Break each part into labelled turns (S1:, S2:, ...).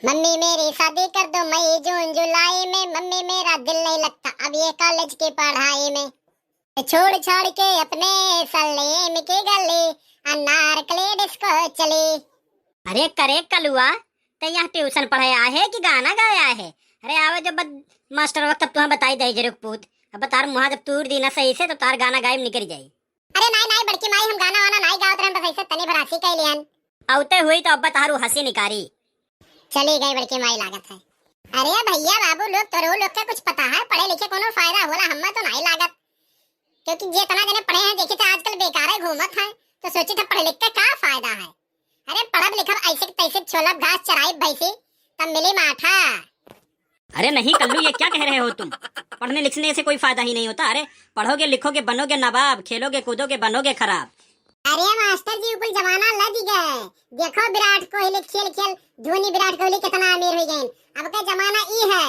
S1: Mummy मेरी शादी कर दो मई जून जुलाई में, मम्मी मेरा दिल नहीं लगता अब ये कॉलेज की पढ़ाई में। छोड़ छोड़ के अपने सलेम के गले अनारकली डिस्को चली।
S2: अरे करे कलुआ ते यहाँ ट्यूशन पढ़े आए है कि गाना गाया है? अरे आवे जो मास्टर वक्त तुम्हें बताई दे जरूर पूत। अब तार मुहा जब तूर दी ना सही से तो तार गाना गायब निकल जाई।
S1: अरे नहीं नहीं बड़की माई हम गाना वाना नहीं गावत रहन, बस ऐसे तनी भरासी कह लियन।
S2: औते हुई तो अब्बा तारू हंसी निकारी
S1: चली गई बड़की माई लागत है। अरे भैया बाबू लोग तो लोग का कुछ पता है, पढ़े लिखे कोनो फायदा होला हम्मा तो नहीं लागत, क्योंकि जे तना जने पढ़े हैं देखे तो आजकल बेकार है घूमत है, तो सोची था पढ़े लिख के क्या फायदा है। अरे पढ़ब लिखब ऐसे तैसे छोलब घास चराई भैंसी तब मिली माठा।
S2: अरे नहीं कल्लू ये क्या कह रहे हो तुम? पढ़ने लिखने से कोई फायदा ही नहीं होता। अरे पढ़ोगे लिखोगे बनोगे नवाब, खेलोगे कूदोगे बनोगे खराब।
S1: अरे मास्टर जी ऊपर जमाना लग गए, देखो विराट कोहली खेल खेल धोनी विराट कोहली कितना अमीर हो गए। अब का जमाना ई है,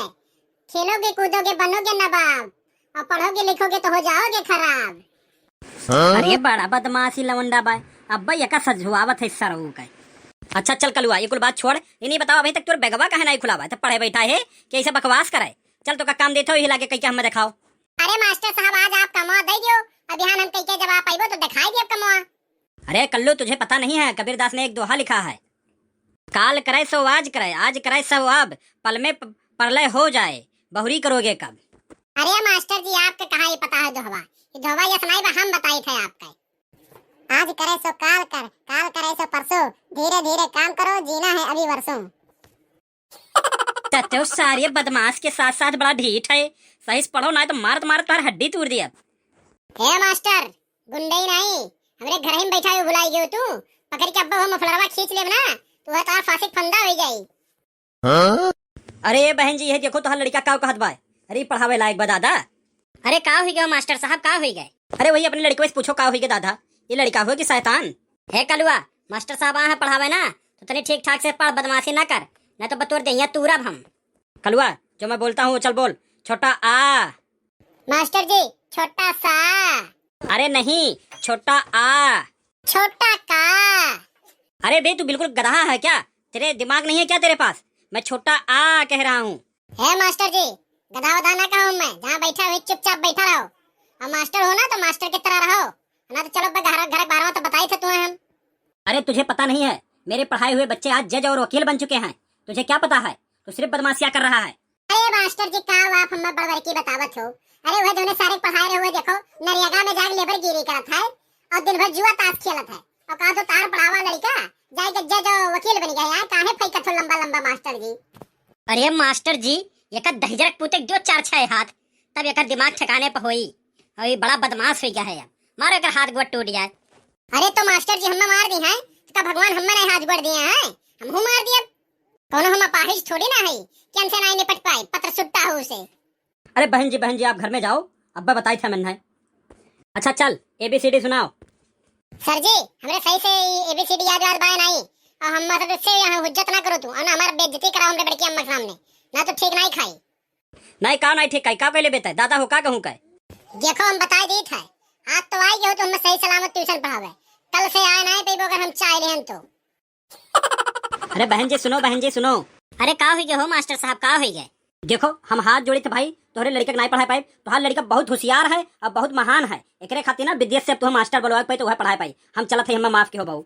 S1: खेलोगे कूदोगे बनोगे नवाब और पढ़ोगे लिखोगे तो हो जाओगे खराब।
S2: अरे बड़ा बदमाशी लवंडा बाय, अब्बा यका सजुआवत है सरऊ का। अच्छा चल कलुआ ये कुल बात छोड़, इन्हीं बताओ अभी तक तोर बेगवा काहे नहीं खुलावा? तो पढ़े बैठा है कि ऐसा बकवास करे? चल तो का काम देते हो हिला के कई हमें दिखाओ।
S1: अरे मास्टर साहब आज आप कमवा दे दियो, अब यहाँ हम कई के जवाब पाइबो तो दिखाई दियो कमवा।
S2: अरे कल्लू तुझे पता नहीं है, कबीरदास ने एक दोहा लिखा है, काल करे सो आज करे, आज करे सो अब, पल में प्रलय हो जाए, बहुरी करोगे कब।
S1: अरे मास्टर जी आपके कहा ये पता है दोहवा, ये दोहवा ये सुनाई बा हम बताई थे आपके। आज करे सो काल कर, काल करे सो परसों, धीरे धीरे काम करो जीना है अभी वर्षों।
S2: तो सारे बदमाश के साथ साथ बड़ा ढीठ है, सही से पढ़ो ना तो मारत मारत तार हड्डी तोड़ दिया।
S1: हे मास्टर गुंडे ही नहीं, हमरे घर में बैठा हुए भुलाई गयो तू, पकड़ के अब्बा हम मफलरवा खींच लेब ना तो वह तार फांसी फंदा हो जाई।
S2: अरे बहन जी ये देखो तो लड़का का कहत बा, अरे पढ़ावे लायक बा दादा। अरे का हुई गया मास्टर साहब का हुई गए? अरे वही अपने लड़के से पूछो का हुई गया दादा, ये लड़का हुआ कि शैतान है? कलुआ मास्टर साहब आ पढ़ावे ना तो तनी ठीक ठाक से पढ़, बदमाशी ना कर, नहीं तो बतौर देंगे तूरब हम। कलुआ जो मैं बोलता हूँ चल बोल, छोटा आ।
S1: मास्टर जी छोटा सा।
S2: अरे नहीं छोटा आ।
S1: छोटा का।
S2: अरे बे तू बिल्कुल गधा है क्या? तेरे दिमाग नहीं है क्या तेरे पास? मैं छोटा आ कह रहा हूँ।
S1: है मास्टर जी गधा वधा ना कहूँ मैं, जहाँ बैठा हुए चुपचाप बैठा रहो, और मास्टर हो ना तो मास्टर की तरह रहो, ना तो चलो घर घर 12वां तो बताई थे तुम्हें हम।
S2: अरे तुझे पता नहीं है, मेरे पढ़ाए हुए बच्चे आज जज और वकील बन चुके हैं, तुझे क्या पता है? तो सिर्फ बदमाशियां कर रहा है।
S1: अरे मास्टर जी का आप हमें बड़बर की बतावत हो? अरे वह दोनों सारे पढ़ाए हुए देखो नरियागा में जाके लेबर गिरी करत है और दिन भर जुआ ताश खेलत है, और कहा तो तार पढ़ावा लड़का जाके जज और वकील बन गया है, काहे फैकत हो लंबा लंबा मास्टर जी।
S2: अरे मास्टर जी एक दहिजरक पूते दो 4-6 हाथ तब एक दिमाग ठिकाने पर होई, अभी बड़ा बदमाश हो गया है, मारो अगर हाथ गोड़ टूट जाए।
S1: अरे तो मास्टर जी हमें मार दी है तो भगवान हमें नहीं हाथ गोड़ दिए हैं, हम मार दिए कोनो हम अपाहिज थोड़ी ना है कि हमसे नहीं निपट पाए, पत्र सुट्टा हो उसे।
S2: अरे बहन जी आप घर में जाओ, अब्बा बताई था मैंने। अच्छा चल ABCD सुनाओ।
S1: सर जी हमरे सही से ABCD याद बाय नहीं, और हम मतलब से यहाँ हुज्जत ना करो तू, और ना हमारा बेइज्जती कराओ हमरे बड़की अम्मा के सामने, ना तो ठीक नहीं खाई।
S2: नहीं का नहीं ठीक का पहले बेटा दादा हो का कहूँ का?
S1: देखो हम बता दी था आज तो आई हो तो हमें सही सलामत ट्यूशन पढ़ावे, कल से आए नहीं पे अगर हम चाह लें तो।
S2: अरे बहन जी सुनो। अरे का हुई गए हो मास्टर साहब का हुई गए? देखो हम हाथ जोड़े थे भाई, तोहरे लड़के नहीं पढ़ा पाए, तो लड़का बहुत होशियार है और बहुत महान है, एकरे खातिर ना विदेश से तुम मास्टर बोलवा पाई तो वह पढ़ा पाई, हम चलत है हमें माफ के हो बहू।